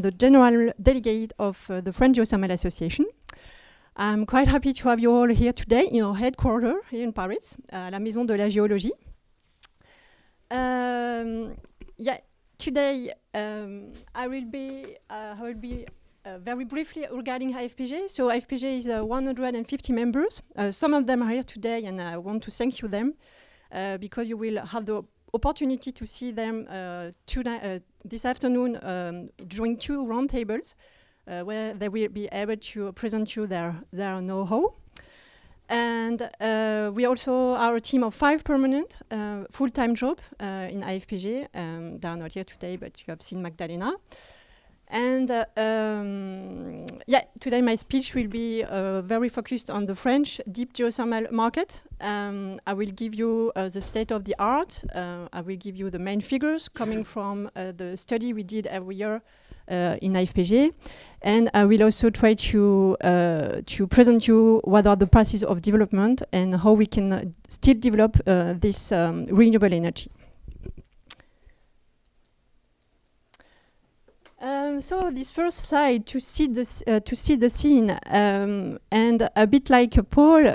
the General Delegate of the French Geothermal Association. I'm quite happy to have you all here today in our headquarters here in Paris, la Maison de la Géologie. Today I will be very briefly regarding AFPG. So AFPG is 150 members. Some of them are here today, and I want to thank you them because you will have the opportunity to see them this afternoon during two roundtables where they will be able to present you their know-how. And we also are a team of 5 permanent full-time job in AFPG. They are not here today, but you have seen Magdalena. And today my speech will be very focused on the French deep geothermal market. I will give you the state of the art. I will give you the main figures coming from the study we did every year in AFPG. And I will also try to present you what are the processes of development and how we can still develop this renewable energy. So this first slide to see the scene, and a bit like Paul,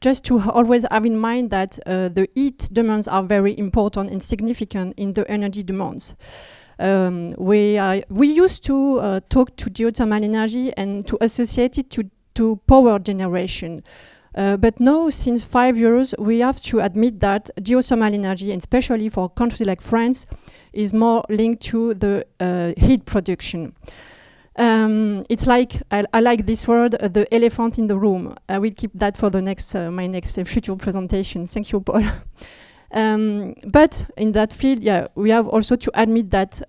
just to always have in mind that the heat demands are very important and significant in the energy demands. We used to talk to geothermal energy and to associate it to power generation. But now, since 5 years, we have to admit that geothermal energy, and especially for countries like France, is more linked to the heat production. It's like, I like this word, the elephant in the room. I will keep that for the next, my next future presentation. Thank you, Paul. But in that field, we have also to admit that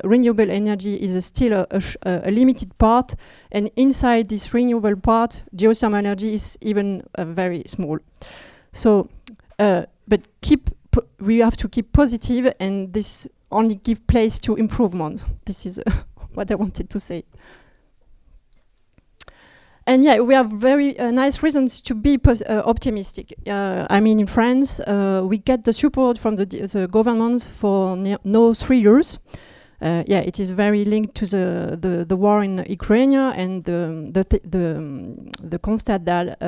renewable energy is still a limited part, and inside this renewable part, geothermal energy is even very small. So, but we have to keep positive, and this only give place to improvement. This is what I wanted to say. And we have very nice reasons to be optimistic. I mean, in France, we get the support from the government for now 3 years. It is very linked to the war in Ukraine and the constat that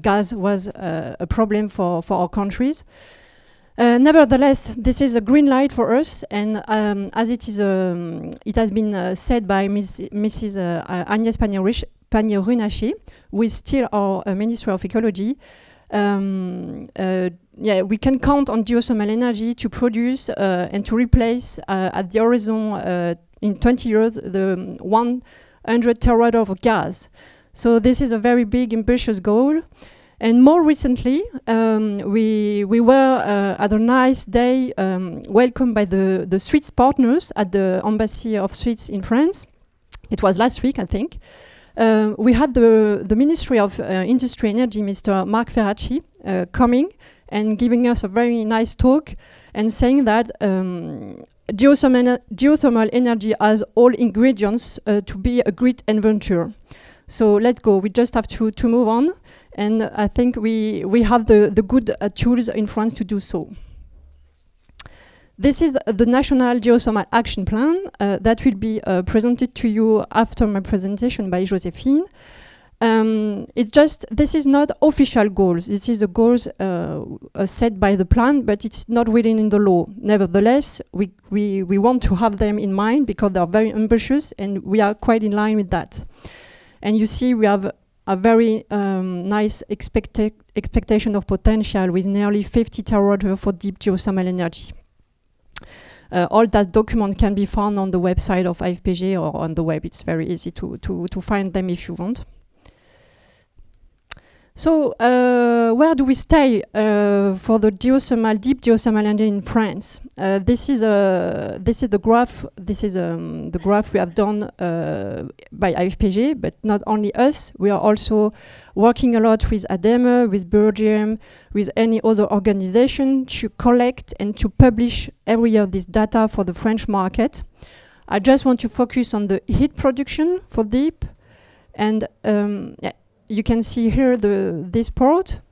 gas was a problem for our countries. Nevertheless, this is a green light for us, and as it has been said by Mrs. Agnès Pannier-Runacher, who is still our Minister of Ecology, we can count on geothermal energy to produce and to replace at the horizon in 20 years the 100 terawatt of gas. So this is a very big, ambitious goal. And more recently, we were at a nice day welcomed by the Swiss partners at the Embassy of Swiss in France. It was last week, I think. We had the Ministry of Industry and Energy, Mr. Marc Ferracci, coming and giving us a very nice talk and saying that geothermal energy has all ingredients to be a great adventure. So let's go. We just have to move on, and I think we have the good tools in France to do so. This is the National Geothermal Action Plan that will be presented to you after my presentation by Joséphine. This is not official goals. This is the goals set by the plan, but it's not written in the law. Nevertheless, we want to have them in mind because they are very ambitious, and we are quite in line with that. And you see, we have a very nice expectation of potential with nearly 50 terawatt for deep geothermal energy. All that document can be found on the website of AFPG or on the web. It's very easy to find them if you want. So where do we stay for the deep geothermal energy in France? This is the graph. This is the graph we have done by AFPG, but not only us. We are also working a lot with ADEME, with Belgium, with any other organization to collect and to publish every year this data for the French market. I just want to focus on the heat production for deep, and you can see here this part.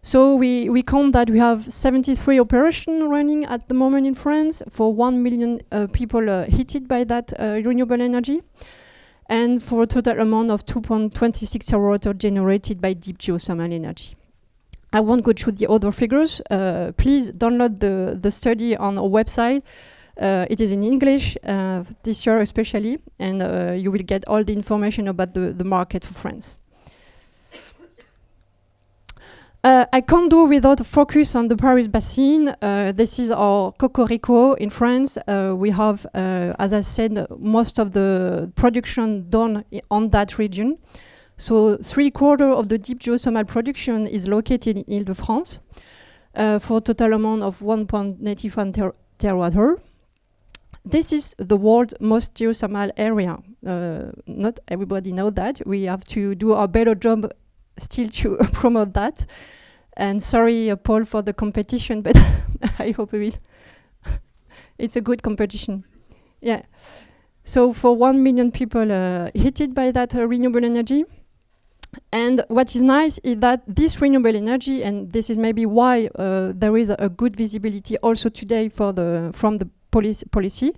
So we count that we have 73 operations running at the moment in France for 1 million people heated by that renewable energy, and for a total amount of 2.26 TWh generated by deep geothermal energy. I won't go through the other figures. Please download the study on our website. It is in English this year especially, and you will get all the information about the market for France. I can't do without a focus on the Paris Basin. This is our cocorico in France. We have, as I said, most of the production done on that region. So 3/4 of the deep geothermal production is located in Ile-de-France for a total amount of 1.91 TWh. This is the world's most geothermal area. Not everybody knows that. We have to do our better job still to promote that. And sorry, Paul, for the competition, but I hope we will. It's a good competition. Yeah. So for 1 million people heated by that renewable energy. And what is nice is that this renewable energy, and this is maybe why there is a good visibility also today from the policy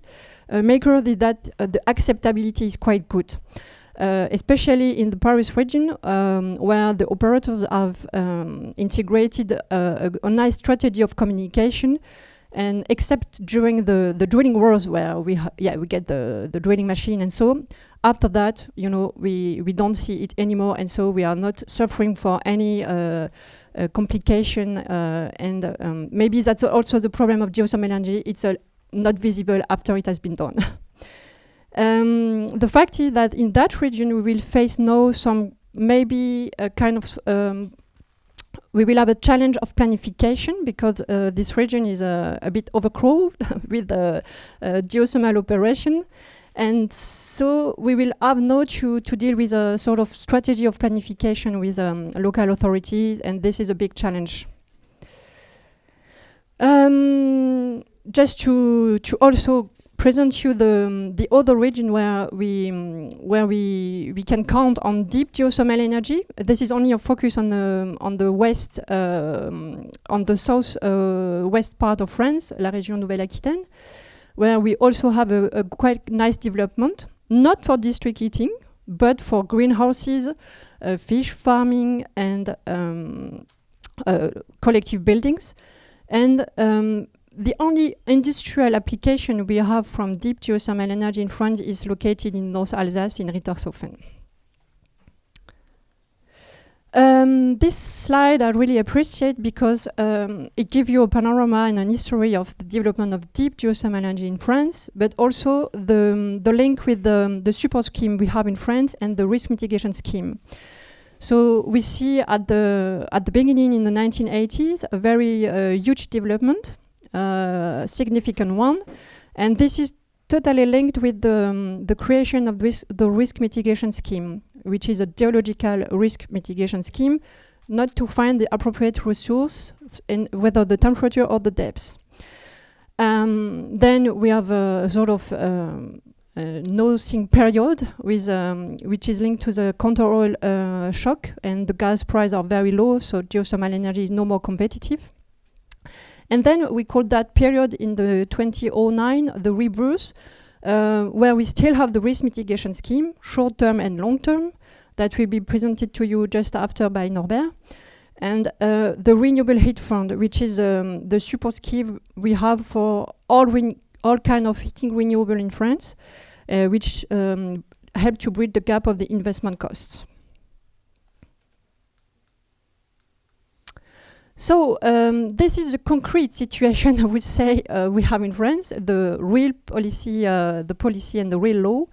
maker, is that the acceptability is quite good. Especially in the Paris region, where the operators have integrated a nice strategy of communication, and except during the drilling wars where we get the drilling machine, and so after that, you know, we don't see it anymore, and so we are not suffering for any complication, and maybe that's also the problem of geothermal energy. It's not visible after it has been done. The fact is that in that region we will face now some maybe a kind of we will have a challenge of planification, because this region is a bit overcrowded with geothermal operation, and so we will have now to deal with a sort of strategy of planification with local authorities, and this is a big challenge. Just to also present you the other region where we can count on deep geothermal energy. This is only a focus on the west, on the south west part of France, la région Nouvelle-Aquitaine, where we also have a quite nice development, not for district heating, but for greenhouses, fish farming, and collective buildings, and the only industrial application we have from deep geothermal energy in France is located in North Alsace in Rittershofen. This slide I really appreciate because it gives you a panorama and an history of the development of deep geothermal energy in France, but also the link with the support scheme we have in France and the risk mitigation scheme. So we see at the beginning in the 1980s a very huge development. Significant one, and this is totally linked with the creation of the risk mitigation scheme, which is a geological risk mitigation scheme, not to find the appropriate resource, in whether the temperature or the depth. Then we have a sort of nothing period with which is linked to the counter oil shock, and the gas prices are very low, so geothermal energy is no more competitive. And then we call that period in the 2009 the rebirth, where we still have the risk mitigation scheme, short-term and long-term, that will be presented to you just after by Norbert. And the Renewable Heat Fund, which is the support scheme we have for all kind of heating renewable in France, which help to bridge the gap of the investment costs. So this is a concrete situation, I would say, we have in France, the real policy, the policy and the real law.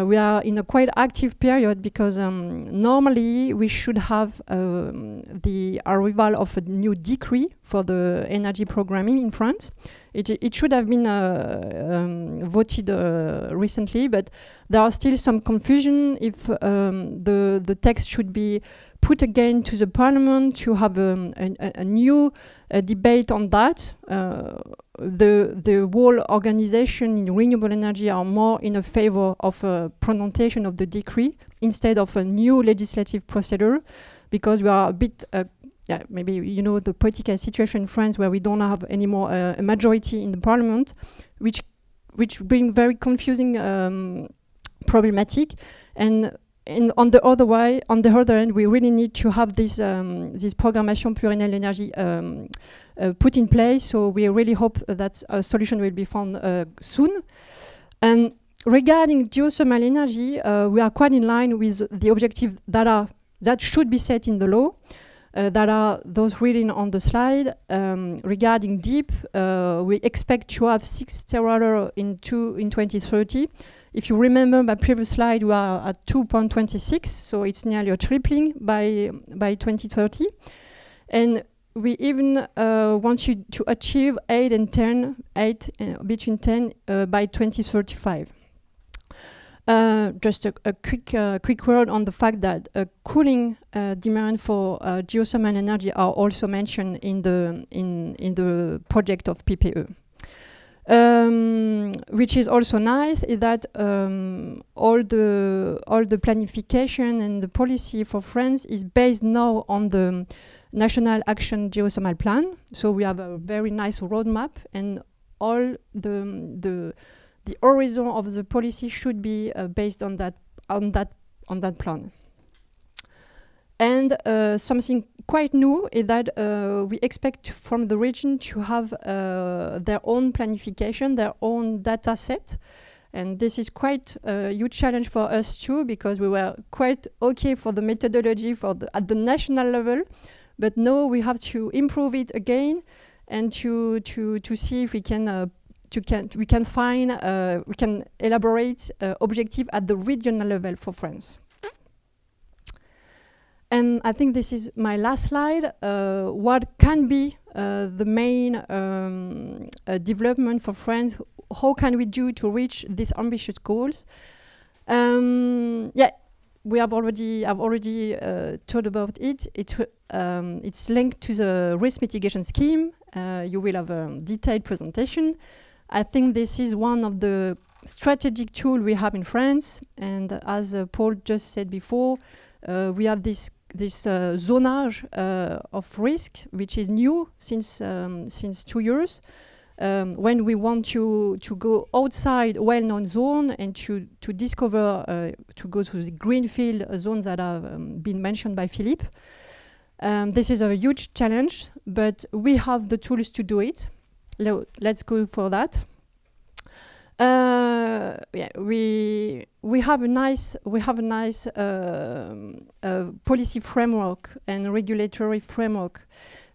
We are in a quite active period because normally we should have the arrival of a new decree for the energy programming in France. It should have been voted recently, but there are still some confusion if the text should be put again to the parliament to have a new debate on that. The whole organization in renewable energy are more in a favor of a pronunciation of the decree instead of a new legislative procedure, because we are a bit yeah, maybe you know the political situation in France where we don't have anymore a majority in the parliament, which bring very confusing problematic. And on the other end, we really need to have this programmation pluriannuelle énergie put in place. So we really hope that a solution will be found soon. And regarding geothermal energy, we are quite in line with the objective that should be set in the law. That are those reading on the slide. Regarding deep, we expect to have 6 terawatt in 2030. If you remember my previous slide, we are at 2.26, so it's nearly a tripling by 2030. And we even want you to achieve 8 and 10, between 10 by 2035. Just a quick word on the fact that cooling demand for geothermal energy are also mentioned in the project of PPE. Which is also nice is that all the planification and the policy for France is based now on the National Action Geothermal Plan. So we have a very nice roadmap, and all the horizon of the policy should be based on that plan. And something quite new is that we expect from the region to have their own planification, their own data set. And this is quite a huge challenge for us too, because we were quite okay for the methodology at the national level, but now we have to improve it again and to see if we can elaborate objective at the regional level for France. And I think this is my last slide. What can be the main development for France? How can we do to reach these ambitious goals? I've already talked about it. It's linked to the risk mitigation scheme. You will have a detailed presentation. I think this is one of the strategic tools we have in France. And as Paul just said before, we have this zonage of risk, which is new since 2 years. When we want to go outside well-known zone and to discover, to go to the greenfield zones that have been mentioned by Philippe. This is a huge challenge, but we have the tools to do it. Let's go for that. We have a nice policy framework and regulatory framework.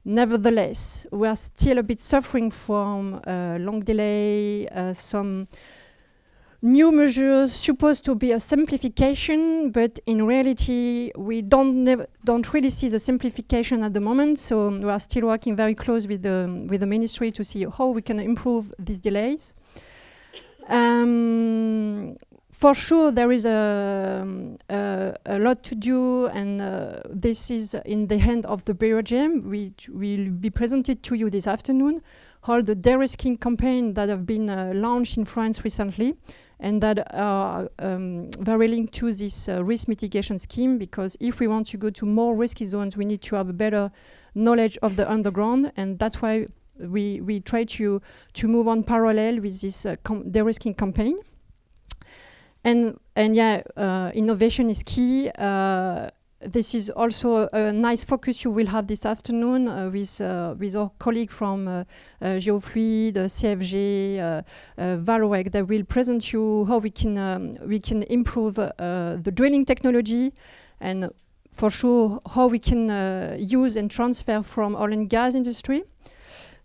Nevertheless, we are still a bit suffering from long delay, some new measures supposed to be a simplification, but in reality, we don't really see the simplification at the moment. So we are still working very close with the ministry to see how we can improve these delays. For sure, there is a lot to do, and this is in the hand of the BRGM, which will be presented to you this afternoon. All the de-risking campaign that have been launched in France recently, and that are very linked to this risk mitigation scheme, because if we want to go to more risky zones, we need to have a better knowledge of the underground, and that's why we try to move on parallel with this de-risking campaign. And innovation is key. This is also a nice focus you will have this afternoon with our colleague from Geofluid, CFG, Valorec, that will present you how we can improve the drilling technology, and for sure how we can use and transfer from oil and gas industry.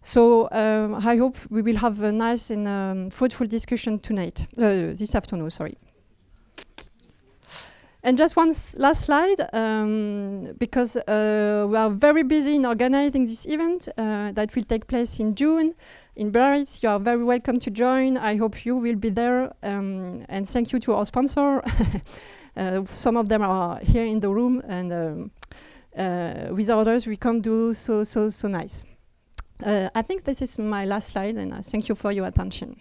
So I hope we will have a nice and fruitful discussion tonight, this afternoon, sorry. And just one last slide, because we are very busy in organizing this event that will take place in June in Biarritz. You are very welcome to join. I hope you will be there, and thank you to our sponsor. Some of them are here in the room, and with others we can't do so nice. I think this is my last slide, and I thank you for your attention.